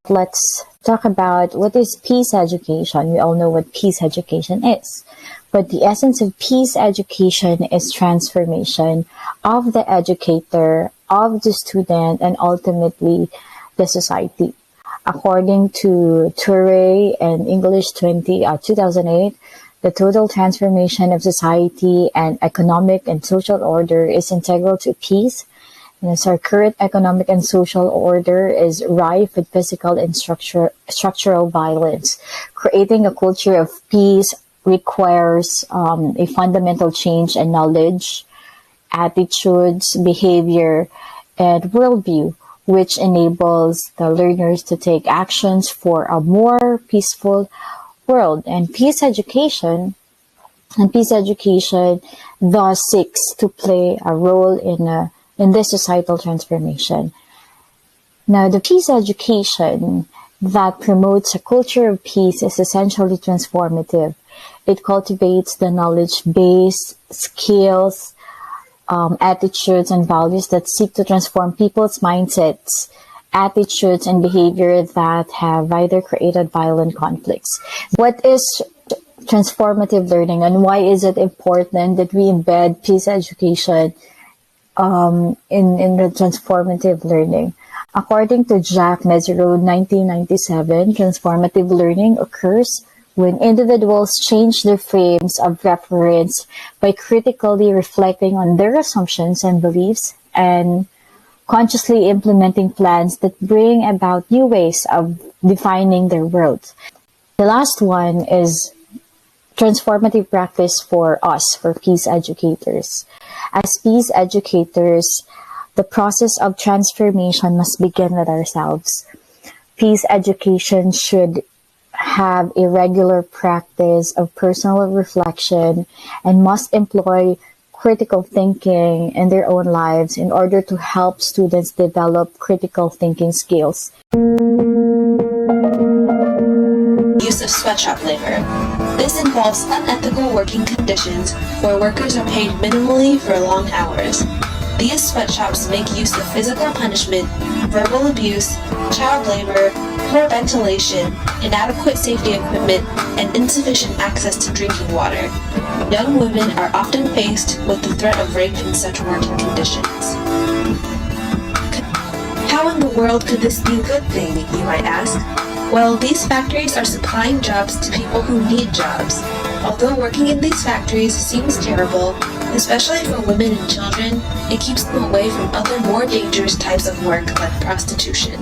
let's talk about what is peace education. We all know what peace education is. But the essence of peace education is transformation of the educator, of the student, and ultimately the society. According to Toure and English 2008, the total transformation of society and economic and social order is integral to peace. And as our current economic and social order is rife with physical and structural violence, creating a culture of peace requires a fundamental change in knowledge, attitudes, behavior, and worldview, which enables the learners to take actions for a more peaceful world. And peace education thus seeks to play a role in this societal transformation. Now, the peace education that promotes a culture of peace is essentially transformative. It cultivates the knowledge-based skills, attitudes, and values that seek to transform people's mindsets, attitudes, and behavior that have either created violent conflicts. What is transformative learning, and why is it important that we embed peace education in the transformative learning? According to Jacques Mezirow, 1997, transformative learning occurs when individuals change their frames of reference by critically reflecting on their assumptions and beliefs and consciously implementing plans that bring about new ways of defining their world. The last one is transformative practice for us, for peace educators. As peace educators, the process of transformation must begin with ourselves. Peace education should have a regular practice of personal reflection and must employ critical thinking in their own lives in order to help students develop critical thinking skills. Use of sweatshop labor. This involves unethical working conditions where workers are paid minimally for long hours. These sweatshops make use of physical punishment, verbal abuse, child labor, poor ventilation, inadequate safety equipment, and insufficient access to drinking water. Young women are often faced with the threat of rape in such working conditions. How in the world could this be a good thing, you might ask? Well, these factories are supplying jobs to people who need jobs. Although working in these factories seems terrible, especially for women and children, it keeps them away from other more dangerous types of work like prostitution.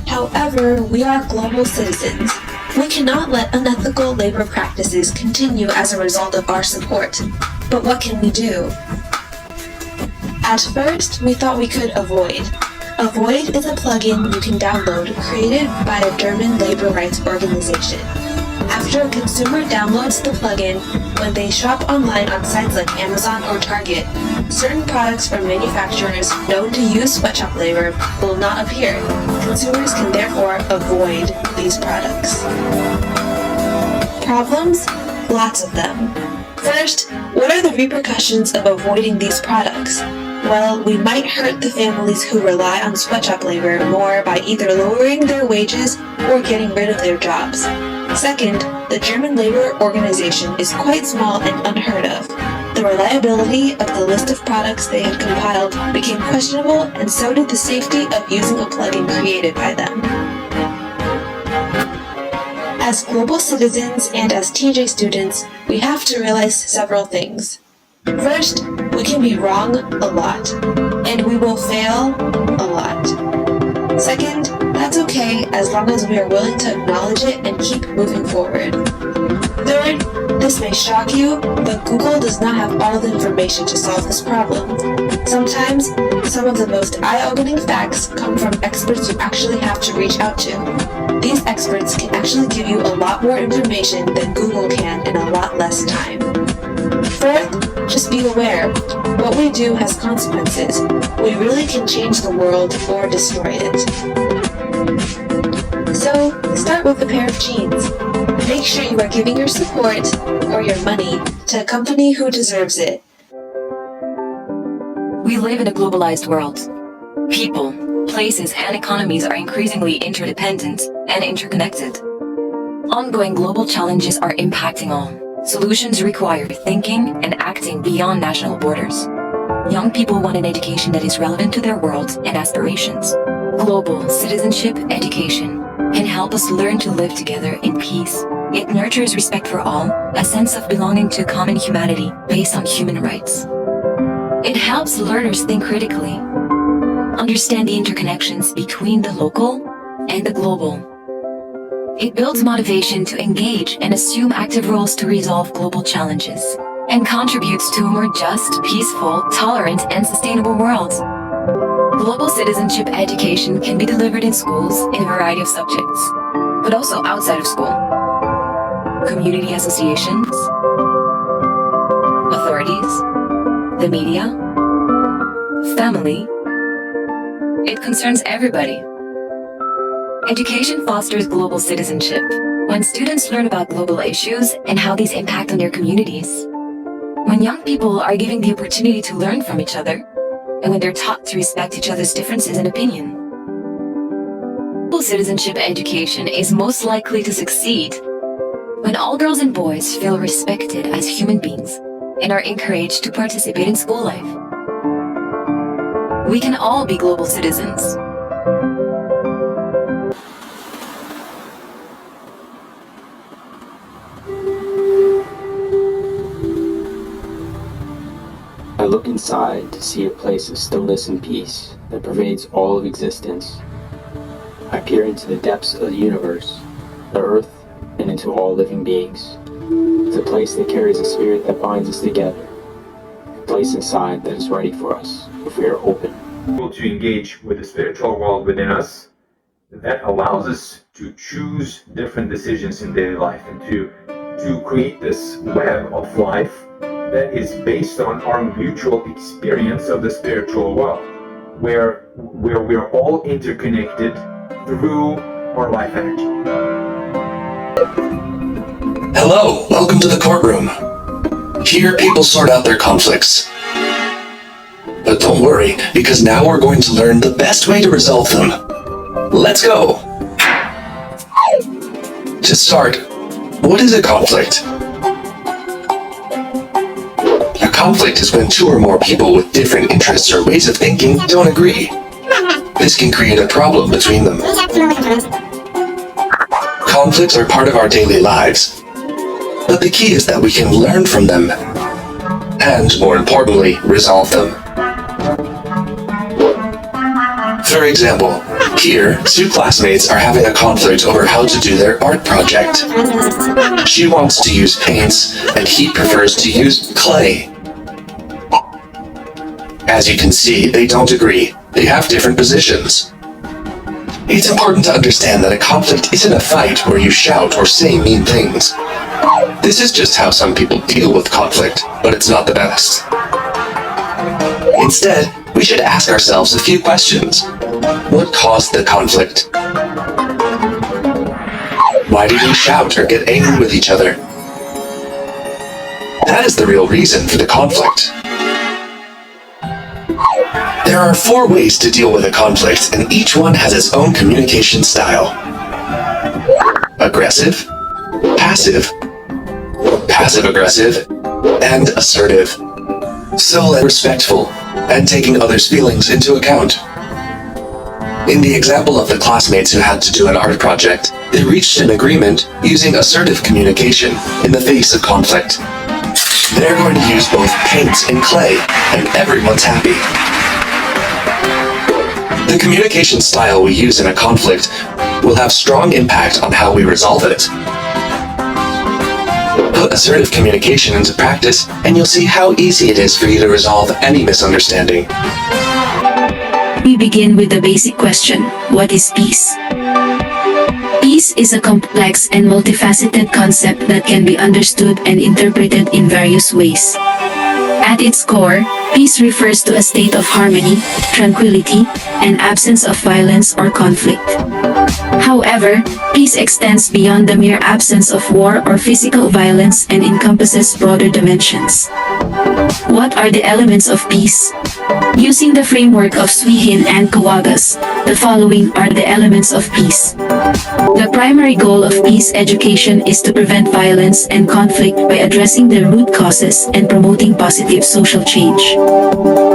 However, we are global citizens. We cannot let unethical labor practices continue as a result of our support. But what can we do? At first, we thought we could avoid. Avoid is a plugin you can download created by a German labor rights organization. After a consumer downloads the plugin, when they shop online on sites like Amazon or Target, certain products from manufacturers known to use sweatshop labor will not appear. Consumers can therefore avoid these products. Problems? Lots of them. First, what are the repercussions of avoiding these products? Well, we might hurt the families who rely on sweatshop labor more by either lowering their wages or getting rid of their jobs. Second, the German labor organization is quite small and unheard of. The reliability of the list of products they had compiled became questionable, and so did the safety of using a plugin created by them. As global citizens and as TJ students, we have to realize several things. First, we can be wrong a lot, and we will fail a lot. Second, that's okay as long as we are willing to acknowledge it and keep moving forward. Third, this may shock you, but Google does not have all the information to solve this problem. Sometimes, some of the most eye-opening facts come from experts you actually have to reach out to. These experts can actually give you a lot more information than Google can in a lot less time. Fourth, just be aware. What we do has consequences. We really can change the world or destroy it. So, start with a pair of jeans. Make sure you are giving your support, or your money, to a company who deserves it. We live in a globalized world. People, places, and economies are increasingly interdependent and interconnected. Ongoing global challenges are impacting all. Solutions require thinking and acting beyond national borders. Young people want an education that is relevant to their worlds and aspirations. Global citizenship education can help us learn to live together in peace. It nurtures respect for all, a sense of belonging to common humanity based on human rights. It helps learners think critically, understand the interconnections between the local and the global. It builds motivation to engage and assume active roles to resolve global challenges, and contributes to a more just, peaceful, tolerant, and sustainable world. Global citizenship education can be delivered in schools in a variety of subjects, but also outside of school. Community associations, authorities, the media, family. It concerns everybody. Education fosters global citizenship. When students learn about global issues and how these impact on their communities, when young people are given the opportunity to learn from each other, and when they're taught to respect each other's differences and opinion, global citizenship education is most likely to succeed when all girls and boys feel respected as human beings and are encouraged to participate in school life. We can all be global citizens. I look inside to see a place of stillness and peace that pervades all of existence. I peer into the depths of the universe, the earth, and into all living beings. It's a place that carries a spirit that binds us together. A place inside that is ready for us if we are open. Able to engage with the spiritual world within us that allows us to choose different decisions in daily life and to create this web of life that is based on our mutual experience of the spiritual world, where we're all interconnected through our life energy. Hello, welcome to the courtroom. Here people sort out their conflicts. But don't worry, because now we're going to learn the best way to resolve them. Let's go! To start, what is a conflict? A conflict is when two or more people with different interests or ways of thinking don't agree. This can create a problem between them. Conflicts are part of our daily lives, but the key is that we can learn from them, and more importantly, resolve them. For example, here, two classmates are having a conflict over how to do their art project. She wants to use paints, and he prefers to use clay. As you can see, they don't agree. They have different positions. It's important to understand that a conflict isn't a fight where you shout or say mean things. This is just how some people deal with conflict, but it's not the best. Instead, we should ask ourselves a few questions. What caused the conflict? Why did we shout or get angry with each other? That is the real reason for the conflict. There are 4 ways to deal with a conflict, and each one has its own communication style. Aggressive, passive, passive-aggressive, and assertive. So respectful, and taking others' feelings into account. In the example of the classmates who had to do an art project, they reached an agreement using assertive communication in the face of conflict. They're going to use both paints and clay, and everyone's happy. The communication style we use in a conflict will have strong impact on how we resolve it. Put assertive communication into practice, and you'll see how easy it is for you to resolve any misunderstanding. We begin with the basic question: what is peace? Peace is a complex and multifaceted concept that can be understood and interpreted in various ways. At its core, peace refers to a state of harmony, tranquility, and absence of violence or conflict. However, peace extends beyond the mere absence of war or physical violence and encompasses broader dimensions. What are the elements of peace? Using the framework of Swehin and Kawagas, the following are the elements of peace. The primary goal of peace education is to prevent violence and conflict by addressing the root causes and promoting positive social change.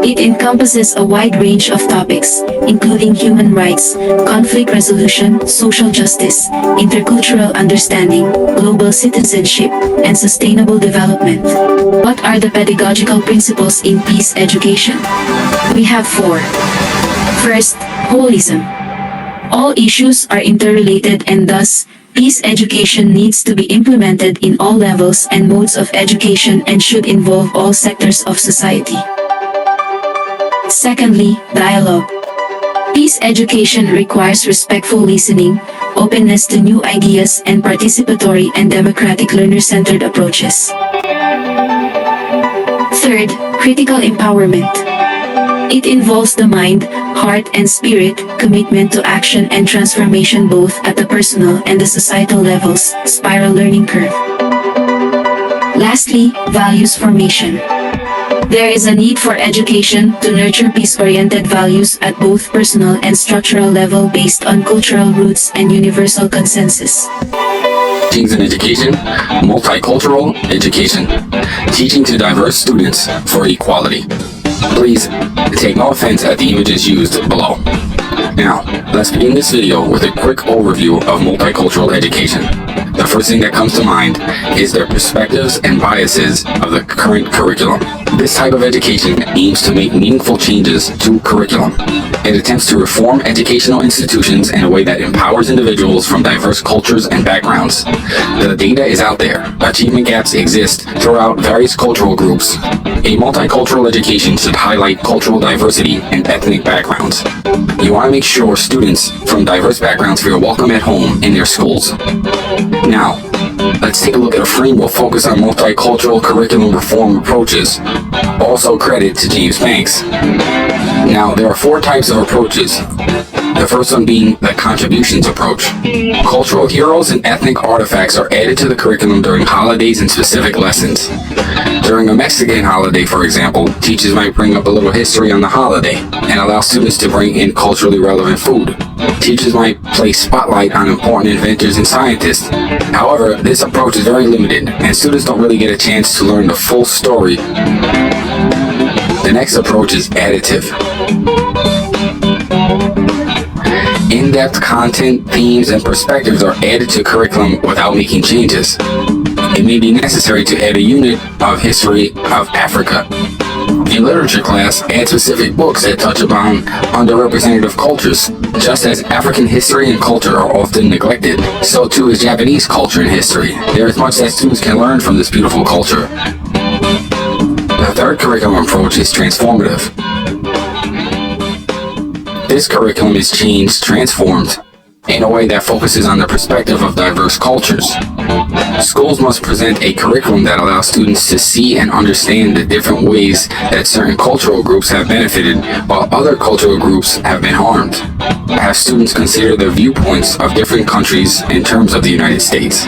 It encompasses a wide range of topics, including human rights, conflict resolution, social justice, intercultural understanding, global citizenship, and sustainable development. What are the pedagogical principles in peace education? We have 4. First, holism. All issues are interrelated and thus, peace education needs to be implemented in all levels and modes of education and should involve all sectors of society. Secondly, dialogue. Peace education requires respectful listening, openness to new ideas, and participatory and democratic learner-centered approaches. Third, critical empowerment. It involves the mind, heart, and spirit, commitment to action and transformation both at the personal and the societal levels, spiral learning curve. Lastly, values formation. There is a need for education to nurture peace-oriented values at both personal and structural level based on cultural roots and universal consensus. Teachings in education, multicultural education, teaching to diverse students for equality. Please take no offense at the images used below. Now, let's begin this video with a quick overview of multicultural education. The first thing that comes to mind is their perspectives and biases of the current curriculum. This type of education aims to make meaningful changes to curriculum. It attempts to reform educational institutions in a way that empowers individuals from diverse cultures and backgrounds. The data is out there. Achievement gaps exist throughout various cultural groups. A multicultural education should highlight cultural diversity and ethnic backgrounds. You want to make sure students from diverse backgrounds feel welcome at home in their schools. Now, let's take a look at a framework focused on multicultural curriculum reform approaches. Also credit to James Banks. Now, there are 4 types of approaches. The first one being the contributions approach. Cultural heroes and ethnic artifacts are added to the curriculum during holidays and specific lessons. During a Mexican holiday, for example, teachers might bring up a little history on the holiday and allow students to bring in culturally relevant food. Teachers might place spotlight on important inventors and scientists. However, this approach is very limited, and students don't really get a chance to learn the full story. The next approach is additive. In-depth content, themes, and perspectives are added to curriculum without making changes. It may be necessary to add a unit of history of Africa. In literature class, add specific books that touch upon underrepresented cultures. Just as African history and culture are often neglected, so too is Japanese culture and history. There is much that students can learn from this beautiful culture. The third curriculum approach is transformative. This curriculum is changed, transformed, in a way that focuses on the perspective of diverse cultures. Schools must present a curriculum that allows students to see and understand the different ways that certain cultural groups have benefited while other cultural groups have been harmed. Have students consider the viewpoints of different countries in terms of the United States.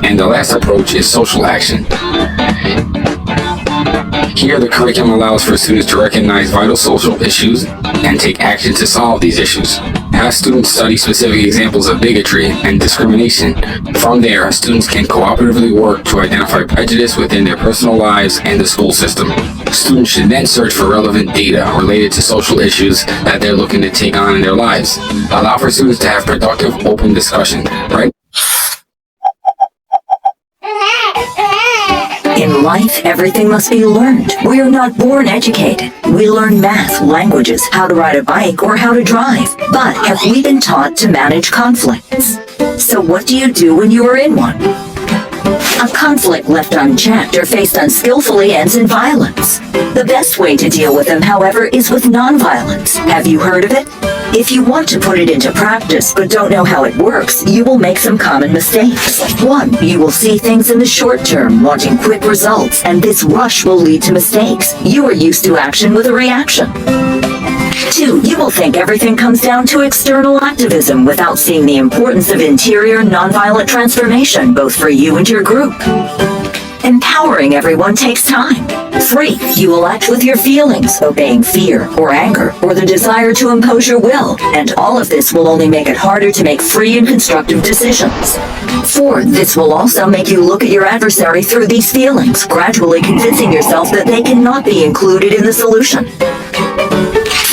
And the last approach is social action. Here, the curriculum allows for students to recognize vital social issues and take action to solve these issues. Have students study specific examples of bigotry and discrimination. From there, students can cooperatively work to identify prejudice within their personal lives and the school system. Students should then search for relevant data related to social issues that they're looking to take on in their lives. Allow for students to have productive, open discussion. Right? In life, everything must be learned. We are not born educated. We learn math, languages, how to ride a bike, or how to drive. But have we been taught to manage conflicts? So what do you do when you are in one? A conflict left unchecked or faced unskillfully ends in violence. The best way to deal with them, however, is with nonviolence. Have you heard of it? If you want to put it into practice but don't know how it works, you will make some common mistakes. 1. You will see things in the short term, wanting quick results, and this rush will lead to mistakes. You are used to action with a reaction. 2. You will think everything comes down to external activism without seeing the importance of interior nonviolent transformation, both for you and your group. Empowering everyone takes time. 3. You will act with your feelings, obeying fear or anger or the desire to impose your will, and all of this will only make it harder to make free and constructive decisions. 4. This will also make you look at your adversary through these feelings, gradually convincing yourself that they cannot be included in the solution.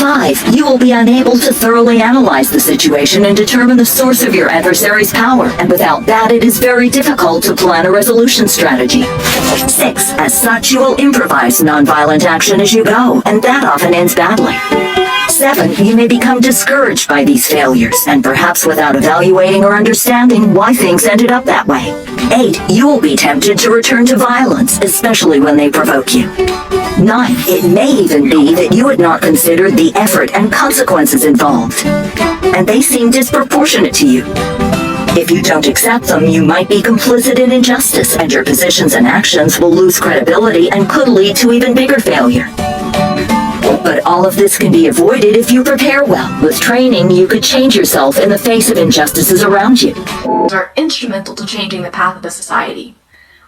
5. You will be unable to thoroughly analyze the situation and determine the source of your adversary's power, and without that it is very difficult to plan a resolution strategy. 6. As such, you will improvise nonviolent action as you go, and that often ends badly. 7. You may become discouraged by these failures, and perhaps without evaluating or understanding why things ended up that way. 8. You will be tempted to return to violence, especially when they provoke you. 9. It may even be that you had not considered the effort and consequences involved, and they seem disproportionate to you. If you don't accept them, you might be complicit in injustice, and your positions and actions will lose credibility and could lead to even bigger failure. But all of this can be avoided if you prepare well. With training, you could change yourself in the face of injustices around you. Are instrumental to changing the path of a society.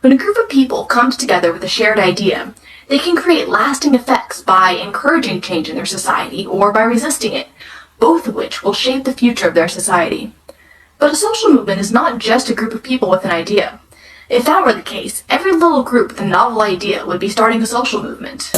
When a group of people comes together with a shared idea, they can create lasting effects by encouraging change in their society or by resisting it, both of which will shape the future of their society. But a social movement is not just a group of people with an idea. If that were the case, every little group with a novel idea would be starting a social movement.